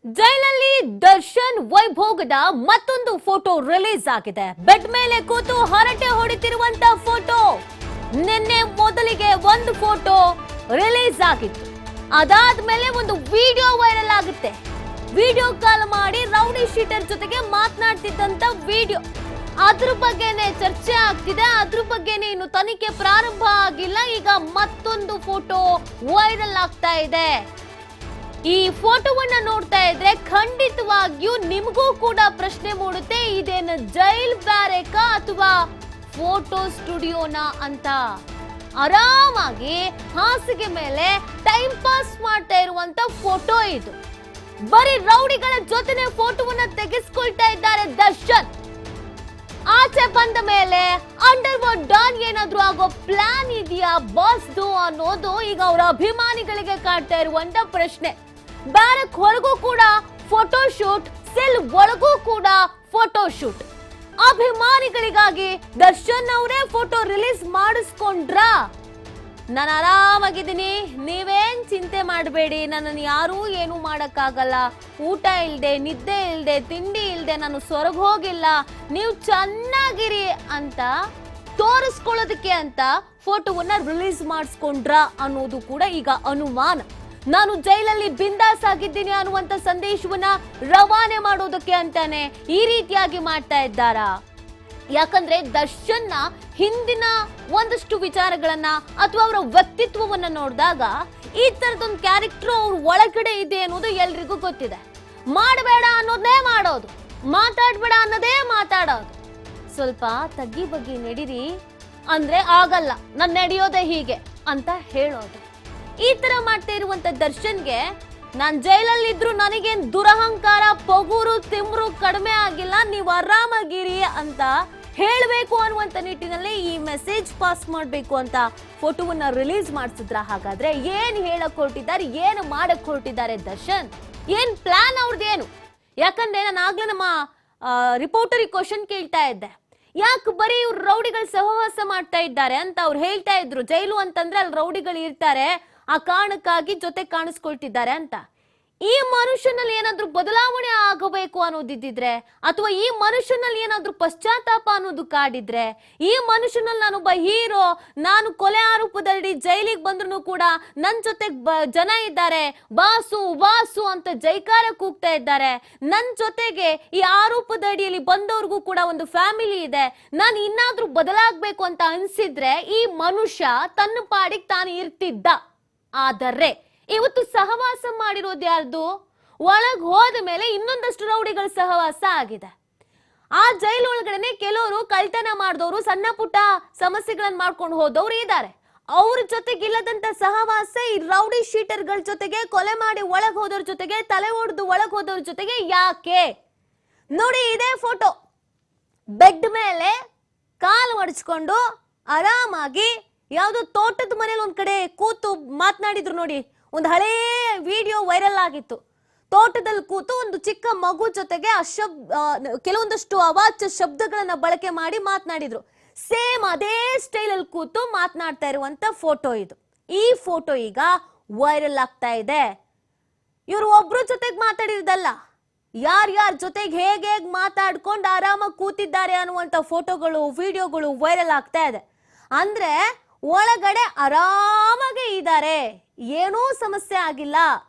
ಜೈಲಲ್ಲಿ ದರ್ಶನ್ ವೈಭೋಗದ ಮತ್ತೊಂದು photo release ಆಗಿದೆ. ಬೆಡ್ ಮೇಲೆ ಕೂತು ಹರಟೆ ಹೊಡಿತಿರುವಂತ ಫೋಟೋ. ನಿನ್ನೆ ಮೊದಲಿಗೆ ಒಂದು ಫೋಟೋ ರಿಲೀಸ್ ಆಗಿತ್ತು. ಅದಾದ್ಮೇಲೆ ಒಂದು ವಿಡಿಯೋ ವೈರಲ್ ಆಗುತ್ತೆ. ವಿಡಿಯೋ ಕಾಲ್ ಮಾಡಿ ರೌಡಿ ಶೀಟರ್ ಜೊತೆಗೆ ಮಾತನಾಡ್ತಿದ್ದಂತ ವಿಡಿಯೋ. ಅದ್ರ ಬಗ್ಗೆನೇ ಚರ್ಚೆ ಆಗ್ತಿದೆ. ಅದ್ರ ಬಗ್ಗೆನೇ ಇನ್ನು ತನಿಖೆ ಪ್ರಾರಂಭ ಆಗಿಲ್ಲ. ಈಗ ಮತ್ತೊಂದು ಫೋಟೋ ವೈರಲ್ ಆಗ್ತಾ ಇದೆ. ಈ ಫೋಟೋವನ್ನ ನೋಡ್ತಾ ಇದ್ರೆ ಖಂಡಿತವಾಗಿಯೂ ನಿಮಗೂ ಕೂಡ ಪ್ರಶ್ನೆ ಮೂಡುತ್ತೆ, ಇದೇನು ಜೈಲ್ ಬ್ಯಾರೇಕಾ ಅಥವಾ ಫೋಟೋ ಸ್ಟುಡಿಯೋನಾ ಅಂತ. ಆರಾಮಾಗಿ ಹಾಸಿಗೆ ಮೇಲೆ ಟೈಮ್ ಪಾಸ್ ಮಾಡ್ತಾ ಇರುವಂತ ಫೋಟೋ ಇದು. ಬರೀ ರೌಡಿಗಳ ಜೊತೆನೆ ಫೋಟೋವನ್ನ ತೆಗೆಸ್ಕೊಳ್ತಾ ಇದ್ದಾರೆ ದರ್ಶನ್. ಆಚೆ ಬಂದ ಮೇಲೆ ಅಂಡರ್ ವರ್ಲ್ಡ್ ಡಾನ್ ಏನಾದ್ರೂ ಆಗೋ ಪ್ಲಾನ್ ಇದೆಯಾ ಬಾಸ್ದು ಅನ್ನೋದು ಈಗ ಅವರ ಅಭಿಮಾನಿಗಳಿಗೆ ಕಾಡ್ತಾ ಇರುವಂತ ಪ್ರಶ್ನೆ. ಬ್ಯಾರಕ್ ಹೊರಗೂ ಕೂಡ ಫೋಟೋ ಶೂಟ್, ಸೆಲ್ ಒಳಗೂ ಕೂಡ ಫೋಟೋ ಶೂಟ್. ಅಭಿಮಾನಿಗಳಿಗಾಗಿ ದರ್ಶನ್ ಅವರೇ ಫೋಟೋ ರಿಲೀಸ್ ಮಾಡಿಸ್ಕೊಂಡ್ರ. ನಾನು ಆರಾಮಾಗಿದ್ದೀನಿ, ನೀವೇನ್ ಚಿಂತೆ ಮಾಡಬೇಡಿ, ನನ್ನನ್ನು ಯಾರೂ ಏನು ಮಾಡಕ್ಕಾಗಲ್ಲ, ಊಟ ಇಲ್ದೆ, ನಿದ್ದೆ ಇಲ್ದೆ, ತಿಂಡಿ ಇಲ್ದೆ ನಾನು ಸ್ವರ್ಗ ಹೋಗಿಲ್ಲ, ನೀವು ಚೆನ್ನಾಗಿರಿ ಅಂತ ತೋರಿಸ್ಕೊಳ್ಳೋದಕ್ಕೆ ಅಂತ ಫೋಟೋವನ್ನ ರಿಲೀಸ್ ಮಾಡಿಸ್ಕೊಂಡ್ರ ಅನ್ನೋದು ಕೂಡ ಈಗ ಅನುಮಾನ. ನಾನು ಜೈಲಲ್ಲಿ ಬಿಂದಾಸ್ ಆಗಿದ್ದೀನಿ ಅನ್ನುವಂತ ಸಂದೇಶವನ್ನ ರವಾನೆ ಮಾಡೋದಕ್ಕೆ ಅಂತಾನೆ ಈ ರೀತಿಯಾಗಿ ಮಾಡ್ತಾ ಇದ್ದಾರಾ? ಯಾಕಂದ್ರೆ ದರ್ಶನ್ನ ಹಿಂದಿನ ಒಂದಷ್ಟು ವಿಚಾರಗಳನ್ನ ಅಥವಾ ಅವರ ವ್ಯಕ್ತಿತ್ವವನ್ನ ನೋಡಿದಾಗ ಈ ತರದೊಂದು ಕ್ಯಾರೆಕ್ಟರ್ ಅವ್ರ ಒಳಗಡೆ ಇದೆ ಅನ್ನೋದು ಎಲ್ರಿಗೂ ಗೊತ್ತಿದೆ. ಮಾಡಬೇಡ ಅನ್ನೋದೇ ಮಾಡೋದು, ಮಾತಾಡ್ಬೇಡ ಅನ್ನೋದೇ ಮಾತಾಡೋದು. ಸ್ವಲ್ಪ ತಗ್ಗಿ ಬಗ್ಗಿ ನಡೀರಿ ಅಂದ್ರೆ ಆಗಲ್ಲ, ನಾನು ನಡೆಯೋದೇ ಹೀಗೆ ಅಂತ ಹೇಳೋದು. ಈ ತರ ಮಾಡ್ತಾ ಇರುವಂತ ದರ್ಶನ್ಗೆ ನಾನ್ ಜೈಲಲ್ಲಿದ್ರು ನನಗೇನ್ ದುರಹಂಕಾರ, ಪೊಗೂರು, ತಿಮ್ರು ಕಡಿಮೆ ಆಗಿಲ್ಲ, ನೀವು ಆರಾಮಾಗಿರಿ ಅಂತ ಹೇಳ್ಬೇಕು ಅನ್ನುವಂತ ನಿಟ್ಟಿನಲ್ಲಿ ಈ ಮೆಸೇಜ್ ಪಾಸ್ ಮಾಡ್ಬೇಕು ಅಂತ ಫೋಟೋವನ್ನ ರಿಲೀಸ್ ಮಾಡಿಸಿದ್ರ. ಹಾಗಾದ್ರೆ ಏನ್ ಹೇಳಕ್ ಹೊರಟಿದ್ದಾರೆ, ಏನು ಮಾಡಕ್ ಹೊರಟಿದ್ದಾರೆ ದರ್ಶನ್? ಏನ್ ಪ್ಲಾನ್ ಅವ್ರದ್ದೇನು? ಯಾಕಂದ್ರೆ ನಾನು ಆಗ್ಲೇ ನಮ್ಮ ರಿಪೋರ್ಟರಿಗೆ ಕ್ವಶನ್ ಕೇಳ್ತಾ ಇದ್ದೆ, ಯಾಕೆ ಬರೀ ಇವ್ರು ರೌಡಿಗಳು ಸಹವಾಸ ಮಾಡ್ತಾ ಇದ್ದಾರೆ ಅಂತ. ಅವ್ರು ಹೇಳ್ತಾ ಇದ್ರು ಜೈಲು ಅಂತಂದ್ರೆ ಅಲ್ಲಿ ರೌಡಿಗಳು ಇರ್ತಾರೆ, ಆ ಕಾರಣಕ್ಕಾಗಿ ಜೊತೆ ಕಾಣಿಸ್ಕೊಳ್ತಿದ್ದಾರೆ ಅಂತ. ಈ ಮನುಷ್ಯನಲ್ಲಿ ಏನಾದ್ರೂ ಬದಲಾವಣೆ ಆಗಬೇಕು ಅನ್ನೋದಿದ್ರೆ, ಅಥವಾ ಈ ಮನುಷ್ಯನಲ್ಲಿ ಏನಾದ್ರೂ ಪಶ್ಚಾತ್ತಾಪ ಅನ್ನೋದು ಕಾಡಿದ್ರೆ, ಈ ಮನುಷ್ಯನಲ್ಲಿ ನಾನೊಬ್ಬ ಹೀರೋ, ನಾನು ಕೊಲೆ ಆರೋಪದಲ್ಲಿ ಜೈಲಿಗೆ ಬಂದ್ರು ಕೂಡ ನನ್ ಜೊತೆ ಜನ ಇದ್ದಾರೆ, ಬಾಸು ವಾಸು ಅಂತ ಜೈಕಾರ ಕೂಗ್ತಾ ಇದ್ದಾರೆ, ನನ್ ಜೊತೆಗೆ ಈ ಆರೋಪದ ಅಡಿಯಲ್ಲಿ ಬಂದವ್ರಿಗೂ ಕೂಡ ಒಂದು ಫ್ಯಾಮಿಲಿ ಇದೆ, ನಾನು ಇನ್ನಾದ್ರೂ ಬದಲಾಗಬೇಕು ಅಂತ ಅನ್ಸಿದ್ರೆ ಈ ಮನುಷ್ಯ ತನ್ನ ಪಾಡಿಗೆ ತಾನು ಇರ್ತಿದ್ದ. ಆದರೆ ಇವತ್ತು ಸಹವಾಸ ಮಾಡಿರೋದು ಯಾರ್ದು? ಒಳಗ್ ಹೋದ ಮೇಲೆ ಇನ್ನೊಂದಷ್ಟು ರೌಡಿಗಳ ಸಹವಾಸ ಆಗಿದೆ. ಆ ಜೈಲು ಒಳಗಡೆ ಕೆಲವರು ಕಳ್ತನ ಮಾಡಿದವರು, ಸಣ್ಣ ಪುಟ್ಟ ಸಮಸ್ಯೆಗಳನ್ನ ಮಾಡ್ಕೊಂಡು ಹೋದವ್ರು ಇದ್ದಾರೆ. ಅವ್ರ ಜೊತೆಗಿಲ್ಲದಂತ ಸಹವಾಸ ಈ ರೌಡಿ ಶೀಟರ್ಗಳ ಜೊತೆಗೆ, ಕೊಲೆ ಮಾಡಿ ಒಳಗ್ ಹೋದವ್ರ ಜೊತೆಗೆ, ತಲೆ ಹೊಡೆದು ಒಳಗ್ ಹೋದವ್ರ ಜೊತೆಗೆ ಯಾಕೆ? ನೋಡಿ ಇದೇ ಫೋಟೋ. ಬೆಡ್ ಮೇಲೆ ಕಾಲು ಹೊಡ್ಸ್ಕೊಂಡು ಆರಾಮಾಗಿ ಯಾವ್ದೋ ತೋಟದ ಮನೇಲಿ ಒಂದ್ ಕಡೆ ಕೂತು ಮಾತನಾಡಿದ್ರು ನೋಡಿ. ಒಂದು ಹಳೇ ವಿಡಿಯೋ ವೈರಲ್ ಆಗಿತ್ತು. ತೋಟದಲ್ಲಿ ಕೂತು ಒಂದು ಚಿಕ್ಕ ಮಗು ಜೊತೆಗೆ ಕೆಲವೊಂದಷ್ಟು ಅವಾಚ್ಯ ಶಬ್ದಗಳನ್ನ ಬಳಕೆ ಮಾಡಿ ಮಾತನಾಡಿದ್ರು. ಸೇಮ್ ಅದೇ ಸ್ಟೈಲ್ ಅಲ್ಲಿ ಕೂತು ಮಾತನಾಡ್ತಾ ಇರುವಂತ ಫೋಟೋ ಇದು. ಈ ಫೋಟೋ ಈಗ ವೈರಲ್ ಆಗ್ತಾ ಇದೆ. ಇವರು ಒಬ್ರು ಜೊತೆಗೆ ಮಾತಾಡಿರೋದಲ್ಲ, ಯಾರ್ಯಾರ ಜೊತೆಗೆ ಹೇಗೆ ಮಾತಾಡ್ಕೊಂಡು ಆರಾಮಾಗಿ ಕೂತಿದ್ದಾರೆ ಅನ್ನುವಂತ ಫೋಟೋಗಳು, ವಿಡಿಯೋಗಳು ವೈರಲ್ ಆಗ್ತಾ ಇದೆ. ಅಂದ್ರೆ ಒಳಗಡೆ ಆರಾಮಾಗೆ ಇದ್ದಾರೆ, ಏನೂ ಸಮಸ್ಯೆ ಆಗಿಲ್ಲ.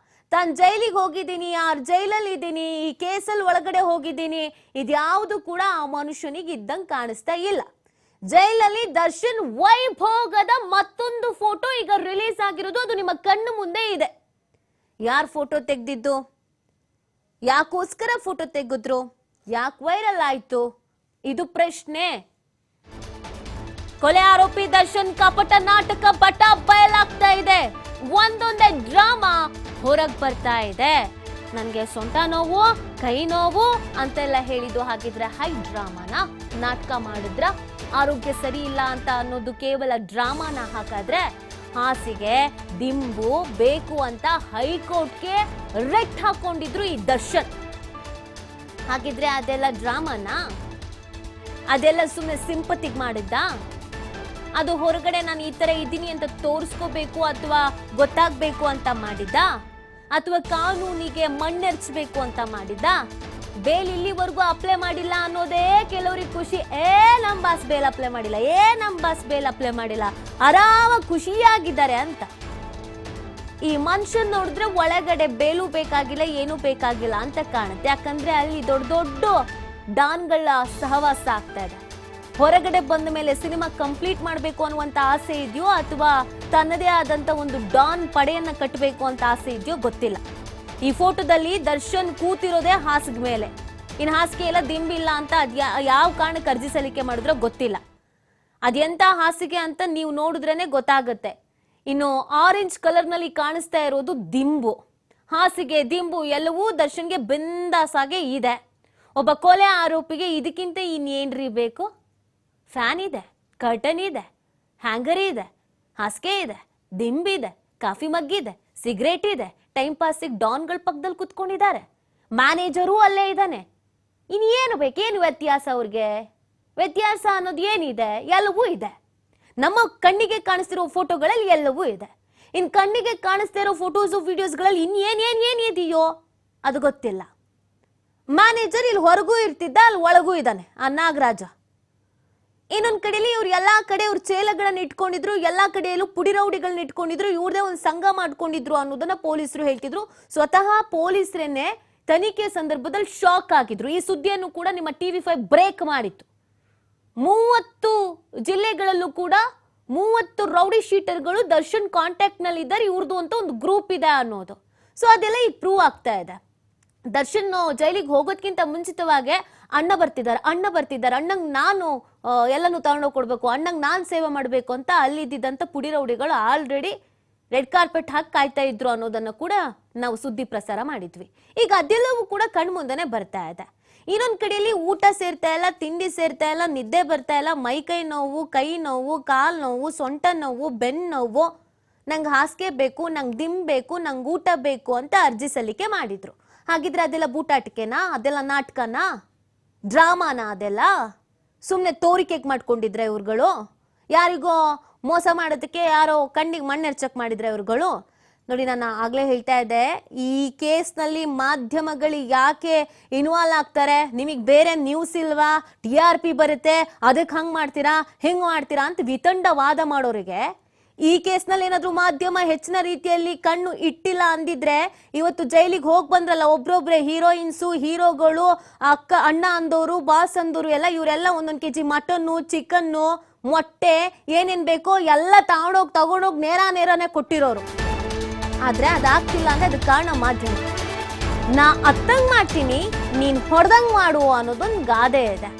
ತಾನು ಜೈಲಿಗೆ ಹೋಗಿದ್ದೀನಿ, ಯಾರು ಜೈಲಲ್ಲಿ ಇದ್ದೀನಿ, ಈ ಕೇಸಲ್ಲಿ ಒಳಗಡೆ ಹೋಗಿದ್ದೀನಿ, ಇದ್ಯಾವುದು ಕೂಡ ಆ ಮನುಷ್ಯನಿಗೆ ಇದ್ದಂಗೆ ಕಾಣಿಸ್ತಾ ಇಲ್ಲ. ಜೈಲಲ್ಲಿ ದರ್ಶನ್ ವೈಭೋಗದ ಮತ್ತೊಂದು ಫೋಟೋ ಈಗ ರಿಲೀಸ್ ಆಗಿರೋದು. ಅದು ನಿಮ್ಮ ಕಣ್ಣು ಮುಂದೆ ಇದೆ. ಯಾರು ಫೋಟೋ ತೆಗೆದಿದ್ದು, ಯಾಕೋಸ್ಕರ ಫೋಟೋ ತೆಗೆದ್ರು, ಯಾಕೆ ವೈರಲ್ ಆಯ್ತು, ಇದು ಪ್ರಶ್ನೆ. ಕೊಲೆ ಆರೋಪಿ ದರ್ಶನ್ ಕಪಟ ನಾಟಕ ಬಟ ಬಯಲಾಗ್ತಾ ಇದೆ. ಒಂದೊಂದೇ ಡ್ರಾಮಾ ಹೊರಗ್ ಬರ್ತಾ ಇದೆ. ನನ್ಗೆ ಸೊಂಟ ನೋವು, ಕೈ ನೋವು ಅಂತೆಲ್ಲ ಹೇಳಿದ್ದು ಹಾಗಿದ್ರೆ ಹೈ ಡ್ರಾಮಾನ? ನಾಟಕ ಮಾಡಿದ್ರ? ಆರೋಗ್ಯ ಸರಿ ಇಲ್ಲ ಅಂತ ಅನ್ನೋದು ಕೇವಲ ಡ್ರಾಮಾನ ಹಾಕಾದ್ರೆ? ಹಾಸಿಗೆ ದಿಂಬು ಬೇಕು ಅಂತ ಹೈಕೋರ್ಟ್ಗೆ ರೆಟ್ ಹಾಕೊಂಡಿದ್ರು ಈ ದರ್ಶನ್. ಹಾಗಿದ್ರೆ ಅದೆಲ್ಲ ಡ್ರಾಮಾನ? ಅದೆಲ್ಲ ಸುಮ್ಮನೆ ಸಿಂಪತಿಗೆ ಮಾಡಿದ್ದ? ಅದು ಹೊರಗಡೆ ನಾನು ಈ ತರ ಇದ್ದೀನಿ ಅಂತ ತೋರಿಸ್ಕೋಬೇಕು ಅಥವಾ ಗೊತ್ತಾಗ್ಬೇಕು ಅಂತ ಮಾಡಿದ್ದ? ಅಥವಾ ಕಾನೂನಿಗೆ ಮಣ್ಣೆರ್ಚಬೇಕು ಅಂತ ಮಾಡಿದ್ದ? ಬೇಲ್ ಇಲ್ಲಿವರೆಗೂ ಅಪ್ಲೈ ಮಾಡಿಲ್ಲ ಅನ್ನೋದೇ ಕೆಲವರಿಗೆ ಖುಷಿ. ನಮ್ ಬಾಸ್ ಬೇಲ್ ಅಪ್ಲೈ ಮಾಡಿಲ್ಲ, ನಮ್ ಬಾಸ್ ಬೇಲ್ ಅಪ್ಲೈ ಮಾಡಿಲ್ಲ, ಆರಾಮಾಗಿ ಖುಷಿಯಾಗಿದ್ದಾರೆ ಅಂತ. ಈ ಮನುಷ್ಯನ್ ನೋಡಿದ್ರೆ ಒಳಗಡೆ ಬೇಲು ಬೇಕಾಗಿಲ್ಲ, ಏನು ಬೇಕಾಗಿಲ್ಲ ಅಂತ ಕಾಣುತ್ತೆ. ಯಾಕಂದ್ರೆ ಅಲ್ಲಿ ದೊಡ್ಡ ದೊಡ್ಡ ಡಾನ್ಗಳ ಸಹವಾಸ ಆಗ್ತಾ ಇದೆ. ಹೊರಗಡೆ ಬಂದ ಮೇಲೆ ಸಿನಿಮಾ ಕಂಪ್ಲೀಟ್ ಮಾಡಬೇಕು ಅನ್ನುವಂತ ಆಸೆ ಇದೆಯೋ ಅಥವಾ ತನ್ನದೇ ಆದಂತ ಒಂದು ಡಾನ್ ಪಡೆಯನ್ನ ಕಟ್ಟಬೇಕು ಅಂತ ಆಸೆ ಇದೆಯೋ ಗೊತ್ತಿಲ್ಲ. ಈ ಫೋಟೋದಲ್ಲಿ ದರ್ಶನ್ ಕೂತಿರೋದೇ ಹಾಸಿಗೆ ಮೇಲೆ. ಇನ್ ಹಾಸಿಗೆ ಎಲ್ಲ ದಿಂಬಿಲ್ಲ ಅಂತ ಯಾವ ಕಾರಣಕ್ಕೆ ಅರ್ಜಿ ಸಲ್ಲಿಕೆ ಮಾಡಿದ್ರೋ ಗೊತ್ತಿಲ್ಲ. ಅದೆಂತ ಹಾಸಿಗೆ ಅಂತ ನೀವು ನೋಡಿದ್ರೇನೆ ಗೊತ್ತಾಗುತ್ತೆ. ಇನ್ನು ಆರೆಂಜ್ ಕಲರ್ ನಲ್ಲಿ ಕಾಣಿಸ್ತಾ ಇರೋದು ದಿಂಬು. ಹಾಸಿಗೆ ದಿಂಬು ಎಲ್ಲವೂ ದರ್ಶನ್ಗೆ ಬಿಂದಾಸಾಗೆ ಇದೆ. ಒಬ್ಬ ಕೊಲೆ ಆರೋಪಿಗೆ ಇದಕ್ಕಿಂತ ಇನ್ನೇನ್ರಿ ಬೇಕು? ಫ್ಯಾನ್ ಇದೆ, ಕರ್ಟನ್ ಇದೆ, ಹ್ಯಾಂಗರ್ ಇದೆ, ಹಾಸಿಗೆ ಇದೆ, ದಿಂಬಿದೆ, ಕಾಫಿ ಮಗ್ಗಿದೆ, ಸಿಗರೇಟ್ ಇದೆ, ಟೈಮ್ ಪಾಸಿಗೆ ಡಾನ್ಗಳ ಪಕ್ಕದಲ್ಲಿ ಕುತ್ಕೊಂಡಿದ್ದಾರೆ, ಮ್ಯಾನೇಜರು ಅಲ್ಲೇ ಇದ್ದಾನೆ. ಇನ್ನೇನು ಬೇಕು? ಏನು ವ್ಯತ್ಯಾಸ ಅವ್ರಿಗೆ? ವ್ಯತ್ಯಾಸ ಅನ್ನೋದು ಏನಿದೆ? ಎಲ್ಲವೂ ಇದೆ. ನಮ್ಮ ಕಣ್ಣಿಗೆ ಕಾಣಿಸ್ತಿರೋ ಫೋಟೋಗಳಲ್ಲಿ ಎಲ್ಲವೂ ಇದೆ. ಇನ್ ಕಣ್ಣಿಗೆ ಕಾಣಿಸ್ತಾ ಇರೋ ಫೋಟೋಸ್ ವಿಡಿಯೋಸ್ಗಳಲ್ಲಿ ಇನ್ನೇನಿದೆಯೋ ಅದು ಗೊತ್ತಿಲ್ಲ. ಮ್ಯಾನೇಜರ್ ಇಲ್ಲಿ ಹೊರಗೂ ಇರ್ತಿದ್ದ, ಅಲ್ಲಿ ಒಳಗೂ ಇದ್ದಾನೆ ಆ ನಾಗರಾಜ. ಇನ್ನೊಂದ್ ಕಡೆಯಲ್ಲಿ ಇವ್ರು ಎಲ್ಲಾ ಕಡೆ ಇವ್ರ ಚೇಲಗಳನ್ನ ಇಟ್ಕೊಂಡಿದ್ರು, ಎಲ್ಲಾ ಕಡೆಯಲ್ಲೂ ಪುಡಿ ರೌಡಿಗಳನ್ನ ಇಟ್ಕೊಂಡಿದ್ರು, ಇವ್ರದೇ ಒಂದು ಸಂಘ ಮಾಡ್ಕೊಂಡಿದ್ರು ಅನ್ನೋದನ್ನ ಪೊಲೀಸರು ಹೇಳ್ತಿದ್ರು. ಸ್ವತಃ ಪೊಲೀಸರೇನೆ ತನಿಖೆ ಸಂದರ್ಭದಲ್ಲಿ ಶಾಕ್ ಆಗಿದ್ರು. ಈ ಸುದ್ದಿಯನ್ನು ಕೂಡ ನಿಮ್ಮ TV5 ಬ್ರೇಕ್ ಮಾಡಿತ್ತು. 30 ಜಿಲ್ಲೆಗಳಲ್ಲೂ ಕೂಡ 30 ರೌಡಿ ಶೀಟರ್ಗಳು ದರ್ಶನ್ ಕಾಂಟ್ಯಾಕ್ಟ್ ನಲ್ಲಿ ಇದ್ದಾರೆ, ಇವ್ರದ್ದು ಅಂತ ಒಂದು ಗ್ರೂಪ್ ಇದೆ ಅನ್ನೋದು. ಸೊ ಅದೆಲ್ಲ ಈಗ ಪ್ರೂವ್ ಆಗ್ತಾ ಇದೆ. ದರ್ಶನ್ ಜೈಲಿಗೆ ಹೋಗೋದ್ಕಿಂತ ಮುಂಚಿತವಾಗಿ ಅಣ್ಣ ಬರ್ತಿದ್ದಾರೆ, ಅಣ್ಣಂಗ್ ನಾನು ಎಲ್ಲನೂ ತಗೊಂಡೋಗಿ ಕೊಡ್ಬೇಕು, ಅಣ್ಣಂಗ್ ನಾನ್ ಸೇವೆ ಮಾಡ್ಬೇಕು ಅಂತ ಅಲ್ಲಿದ್ದಂತ ಪುಡಿ ರೌಡಿಗಳು ಆಲ್ರೆಡಿ ರೆಡ್ ಕಾರ್ಪೆಟ್ ಹಾಕಿ ಕಾಯ್ತಾ ಇದ್ರು ಅನ್ನೋದನ್ನ ಕೂಡ ನಾವು ಸುದ್ದಿ ಪ್ರಸಾರ ಮಾಡಿದ್ವಿ. ಈಗ ಅದೆಲ್ಲವೂ ಕೂಡ ಕಣ್ಮುಂದನೆ ಬರ್ತಾ ಇದೆ. ಇನ್ನೊಂದ್ ಕಡೆಯಲ್ಲಿ ಊಟ ಸೇರ್ತಾ ಇಲ್ಲ, ತಿಂಡಿ ಸೇರ್ತಾ ಇಲ್ಲ, ನಿದ್ದೆ ಬರ್ತಾ ಇಲ್ಲ, ಮೈಕೈ ನೋವು, ಕೈ ನೋವು, ಕಾಲ್ ನೋವು, ಸೊಂಟ ನೋವು, ಬೆನ್ನು ನೋವು, ನಂಗೆ ಹಾಸಿಗೆ ಬೇಕು, ನಂಗೆ ದಿಂಬ್ ಬೇಕು, ನಂಗೆ ಊಟ ಬೇಕು ಅಂತ ಅರ್ಜಿ ಸಲ್ಲಿಕೆ ಮಾಡಿದ್ರು. ಹಾಗಿದ್ರೆ ಅದೆಲ್ಲ ಬೂಟಾಟಿಕೆನಾ? ಅದೆಲ್ಲ ನಾಟಕನಾ? ಡ್ರಾಮಾನ? ಅದೆಲ್ಲ ಸುಮ್ಮನೆ ತೋರಿಕೆಗೆ ಮಾಡ್ಕೊಂಡಿದ್ರೆ ಇವ್ರುಗಳು? ಯಾರಿಗೋ ಮೋಸ ಮಾಡೋದಕ್ಕೆ ಯಾರೋ ಕಣ್ಣಿಗೆ ಮಣ್ಣೆರ್ಚಕ್ ಮಾಡಿದ್ರೆ ಇವ್ರುಗಳು? ನೋಡಿ, ನಾನು ಆಗ್ಲೇ ಹೇಳ್ತಾ ಇದ್ದೆ, ಈ ಕೇಸ್ನಲ್ಲಿ ಮಾಧ್ಯಮಗಳು ಯಾಕೆ ಇನ್ವಾಲ್ವ್ ಆಗ್ತಾರೆ? ನಿಮಗೆ ಬೇರೆ ನ್ಯೂಸ್ ಇಲ್ವಾ? TRP ಬರುತ್ತೆ, ಅದಕ್ಕೆ ಹಂಗೆ ಮಾಡ್ತೀರಾ, ಹಿಂಗೆ ಮಾಡ್ತೀರಾ ಅಂತ ವಿತಂಡವಾದ ಮಾಡೋರಿಗೆ ಈ ಕೇಸ್ನಲ್ಲಿ ಏನಾದ್ರು ಮಾಧ್ಯಮ ಹೆಚ್ಚಿನ ರೀತಿಯಲ್ಲಿ ಕಣ್ಣು ಇಟ್ಟಿಲ್ಲ ಅಂದಿದ್ರೆ ಇವತ್ತು ಜೈಲಿಗೆ ಹೋಗಿ ಬಂದ್ರಲ್ಲ ಒಬ್ರೊಬ್ರೆ ಹೀರೋಯಿನ್ಸು, ಹೀರೋಗಳು, ಅಕ್ಕ ಅಣ್ಣ ಅಂದೋರು, ಬಾಸ್ ಅಂದೋರು ಎಲ್ಲ, ಇವರೆಲ್ಲ 1 kg ಮಟನ್ನು, ಚಿಕನ್ನು, ಮೊಟ್ಟೆ ಏನೇನ್ ಬೇಕೋ ಎಲ್ಲ ತಗೊಂಡೋಗಿ ನೇರಾನೇ ಕೊಟ್ಟಿರೋರು. ಆದ್ರೆ ಅದಾಗ್ತಿಲ್ಲ ಅಂದ್ರೆ ಅದಕ್ಕೆ ಕಾರಣ ಮಾಧ್ಯಮ. ನಾ ಅತ್ತಂಗ್ ಮಾಡ್ತೀನಿ, ನೀನ್ ಹೊಡೆದಂಗ್ ಮಾಡು ಅನ್ನೋದೊಂದು ಗಾದೆ ಇದೆ.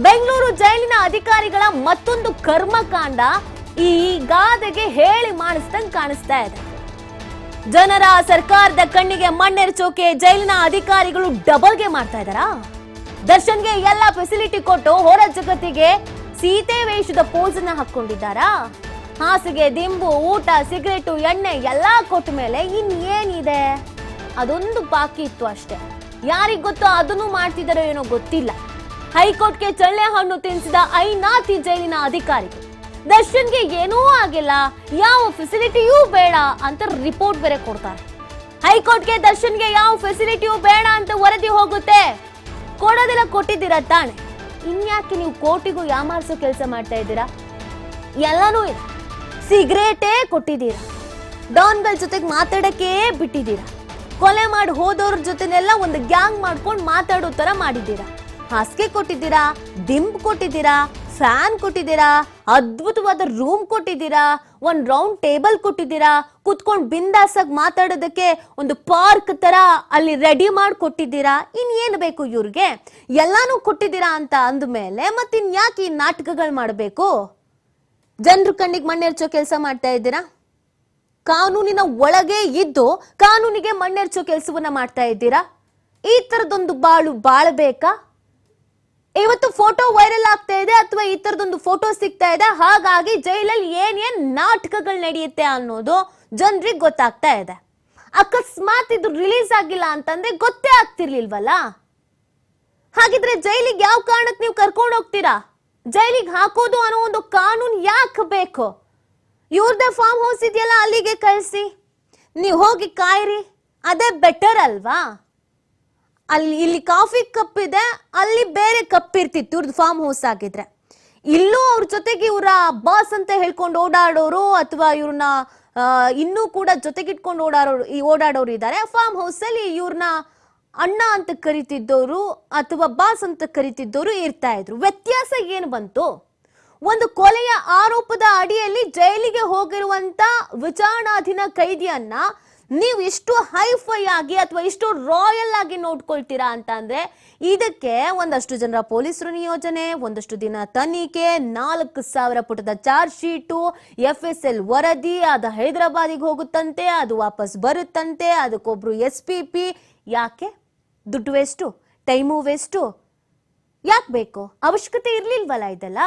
ಬೆಂಗಳೂರು ಜೈಲಿನ ಅಧಿಕಾರಿಗಳ ಮತ್ತೊಂದು ಕರ್ಮಕಾಂಡ ಈ ಗಾದೆಗೆ ಹೇಳಿ ಮಾಡಿಸ್ದಂಗ್ ಕಾಣಿಸ್ತಾ ಇದೆ. ಜನರ ಸರ್ಕಾರದ ಕಣ್ಣಿಗೆ ಮಣ್ಣೆರಚೋಕೆ ಜೈಲಿನ ಅಧಿಕಾರಿಗಳು ಡಬಲ್ಗೆ ಮಾಡ್ತಾ ಇದ್ದಾರಾ? ದರ್ಶನ್ಗೆ ಎಲ್ಲ ಫೆಸಿಲಿಟಿ ಕೊಟ್ಟು ಹೊರ ಜಗತ್ತಿಗೆ ಸೀತೆ ವೇಷದ ಪೋಸ್ ಅನ್ನ ಹಾಕೊಂಡಿದ್ದಾರಾ? ಹಾಸಿಗೆ, ದಿಂಬು, ಊಟ, ಸಿಗರೇಟು, ಎಣ್ಣೆ ಎಲ್ಲಾ ಕೊಟ್ಟ ಮೇಲೆ ಇನ್ನೇನಿದೆ? ಅದೊಂದು ಬಾಕಿ ಇತ್ತು ಅಷ್ಟೇ. ಯಾರಿಗ್ ಗೊತ್ತೋ ಅದನ್ನು ಮಾಡ್ತಿದಾರೋ ಏನೋ ಗೊತ್ತಿಲ್ಲ. ಹೈಕೋರ್ಟ್ಗೆ ಚಳ್ಳೆ ಹಣ್ಣು ತಿನ್ಸಿದ ಐನಾತಿ ಜೈಲಿನ ಅಧಿಕಾರಿಗಳು ದರ್ಶನ್ಗೆ ಏನೂ ಆಗಿಲ್ಲ, ಯಾವ ಫೆಸಿಲಿಟಿಯೂ ಬೇಡ ಅಂತ ರಿಪೋರ್ಟ್ ಬೇರೆ ಕೊಡ್ತಾರೆ. ಹೈಕೋರ್ಟ್ಗೆ ದರ್ಶನ್ಗೆ ಯಾವ ಫೆಸಿಲಿಟಿಯೂ ಬೇಡ ಅಂತ ವರದಿ ಹೋಗುತ್ತೆ. ಕೊಡೋದೆಲ್ಲ ಕೊಟ್ಟಿದ್ದೀರಾ ತಾನೆ, ಇನ್ಯಾಕೆ ನೀವು ಕೋರ್ಟಿಗೂ ಯಾಮಾರಿಸೋ ಕೆಲಸ ಮಾಡ್ತಾ ಇದ್ದೀರಾ? ಎಲ್ಲನೂ ಇದೆ. ಸಿಗರೇಟೇ ಕೊಟ್ಟಿದ್ದೀರಾ, ಡಾನ್ಗಳ ಜೊತೆಗೆ ಮಾತಾಡಕ್ಕೆ ಬಿಟ್ಟಿದ್ದೀರಾ, ಕೊಲೆ ಮಾಡಿ ಹೋದವ್ರ ಜೊತೆನೆಲ್ಲ ಒಂದು ಗ್ಯಾಂಗ್ ಮಾಡ್ಕೊಂಡು ಮಾತಾಡೋ ತರ ಮಾಡಿದ್ದೀರಾ. ಹಾಸಿಗೆ ಕೊಟ್ಟಿದ್ದೀರಾ, ದಿಂಬ್ ಕೊಟ್ಟಿದ್ದೀರಾ, ಫ್ಯಾನ್ ಕೊಟ್ಟಿದ್ದೀರಾ, ಅದ್ಭುತವಾದ ರೂಮ್ ಕೊಟ್ಟಿದ್ದೀರಾ, ಒಂದು ರೌಂಡ್ ಟೇಬಲ್ ಕೊಟ್ಟಿದ್ದೀರಾ, ಕುತ್ಕೊಂಡು ಬಿಂದಾಸಾಗಿ ಮಾತಾಡೋದಕ್ಕೆ ಒಂದು ಪಾರ್ಕ್ ತರ ಅಲ್ಲಿ ರೆಡಿ ಮಾಡಿ ಕೊಟ್ಟಿದ್ದೀರಾ. ಇನ್ನೇನು ಬೇಕು ಇವ್ರಿಗೆ? ಎಲ್ಲಾನು ಕೊಟ್ಟಿದ್ದೀರಾ ಅಂತ ಅಂದ್ಮೇಲೆ ಮತ್ತಿನ್ಯಾಕೆ ಈ ನಾಟಕಗಳು ಮಾಡಬೇಕು? ಜನರು ಕಣ್ಣಿಗೆ ಮಣ್ಣೆರ್ಚೋ ಕೆಲಸ ಮಾಡ್ತಾ ಇದ್ದೀರಾ? ಕಾನೂನಿನ ಒಳಗೆ ಇದ್ದು ಕಾನೂನಿಗೆ ಮಣ್ಣೆರ್ಚೋ ಕೆಲಸವನ್ನ ಮಾಡ್ತಾ ಇದ್ದೀರಾ? ಈ ತರದೊಂದು ಬಾಳ್ಬೇಕಾ? ಇವತ್ತು ಫೋಟೋ ವೈರಲ್ ಆಗ್ತಾ ಇದೆ ಅಥವಾ ಈ ತರದೊಂದು ಫೋಟೋ ಸಿಗ್ತಾ ಇದೆ, ಹಾಗಾಗಿ ಜೈಲಲ್ಲಿ ಏನ್ ನಾಟಕಗಳು ನಡೆಯುತ್ತೆ ಅನ್ನೋದು ಜನರಿಗೆ ಗೊತ್ತಾಗ್ತಾ ಇದೆ. ಅಕಸ್ಮಾತ್ ಇದು ರಿಲೀಸ್ ಆಗಿಲ್ಲ ಅಂತಂದ್ರೆ ಗೊತ್ತೇ ಆಗ್ತಿರ್ಲಿಲ್ವಲ್ಲ. ಹಾಗಿದ್ರೆ ಜೈಲಿಗೆ ಯಾವ ಕಾರಣಕ್ಕೆ ನೀವು ಕರ್ಕೊಂಡು ಹೋಗ್ತೀರಾ? ಜೈಲಿಗೆ ಹಾಕೋದು ಅನ್ನೋ ಒಂದು ಕಾನೂನು ಯಾಕೆ ಬೇಕು? ಇವ್ರದೇ ಫಾರ್ಮ್ ಹೌಸ್ ಇದೆಯಲ್ಲ, ಅಲ್ಲಿಗೆ ಕಳಿಸಿ, ನೀವು ಹೋಗಿ ಕಾಯಿರಿ, ಅದೇ ಬೆಟರ್ ಅಲ್ವಾ? ಇಲ್ಲಿ ಕಾಫಿ ಕಪ್ ಇದೆ, ಅಲ್ಲಿ ಬೇರೆ ಕಪ್ ಇರ್ತಿತ್ತು ಇವ್ರದ್ದು ಫಾರ್ಮ್ ಹೌಸ್ ಆಗಿದ್ರೆ. ಇಲ್ಲೂ ಅವ್ರ ಜೊತೆಗೆ ಇವರ ಬಾಸ್ ಅಂತ ಹೇಳ್ಕೊಂಡು ಓಡಾಡೋರು ಅಥವಾ ಇವ್ರನ್ನ ಇನ್ನೂ ಕೂಡ ಜೊತೆಗಿಟ್ಕೊಂಡು ಓಡಾಡೋರು ಇದ್ದಾರೆ. ಫಾರ್ಮ್ ಹೌಸ್ ಅಲ್ಲಿ ಇವ್ರನ್ನ ಅಣ್ಣ ಅಂತ ಕರಿತಿದ್ದವರು ಅಥವಾ ಬಾಸ್ ಅಂತ ಕರಿತಿದ್ದವರು ಇರ್ತಾ ಇದ್ರು. ವ್ಯತ್ಯಾಸ ಏನು ಬಂತು? ಒಂದು ಕೊಲೆಯ ಆರೋಪದ ಅಡಿಯಲ್ಲಿ ಜೈಲಿಗೆ ಹೋಗಿರುವಂತ ವಿಚಾರಣಾಧೀನ ಕೈದಿಯನ್ನ ನೀವು ಇಷ್ಟು ಹೈಫೈ ಆಗಿ ಅಥವಾ ಇಷ್ಟು ರಾಯಲ್ ಆಗಿ ನೋಡ್ಕೊಳ್ತೀರಾ ಅಂತ ಅಂದ್ರೆ ಇದಕ್ಕೆ ಒಂದಷ್ಟು ಜನರ ಪೊಲೀಸರು ನಿಯೋಜನೆ, ಒಂದಷ್ಟು ದಿನ ತನಿಖೆ, 4,000 ಪುಟದ ಚಾರ್ಜ್ ಶೀಟು, FSL ವರದಿ, ಅದು ಹೈದರಾಬಾದಿಗೆ ಹೋಗುತ್ತಂತೆ, ಅದು ವಾಪಸ್ ಬರುತ್ತಂತೆ, ಅದಕ್ಕೊಬ್ರು SPP. ಯಾಕೆ? ದುಡ್ಡು ವೇಸ್ಟು, ಟೈಮು ವೇಸ್ಟು. ಯಾಕೆ ಬೇಕು? ಅವಶ್ಯಕತೆ ಇರ್ಲಿಲ್ವಲ್ಲ ಇದೆಲ್ಲ.